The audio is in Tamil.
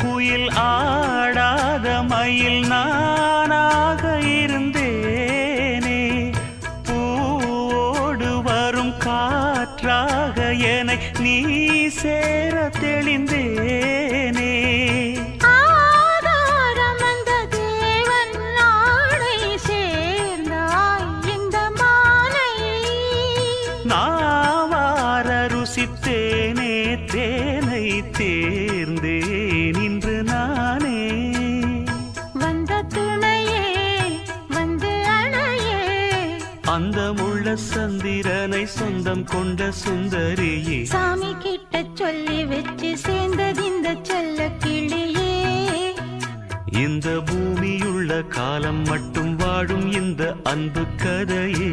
குயில் ஆடாத மயில் நானாக இருந்தேனே. பூவோடு வரும் காற்றாக என்னை நீ சேர தெளிந்தேனே. நாவார ருசித்தேனே தேனை தேர்ந்தேன் இன்று நானே. வந்த துணையே வந்து அணையே, அந்த முள்ள சந்திரனை சொந்தம் கொண்ட சுந்தரியே. சாமி கிட்ட சொல்லி வச்சு சேர்ந்தது இந்த செல்ல கிளியே. இந்த பூமியுள்ள காலம் மட்டும் வாழும் இந்த அன்பு கதையே.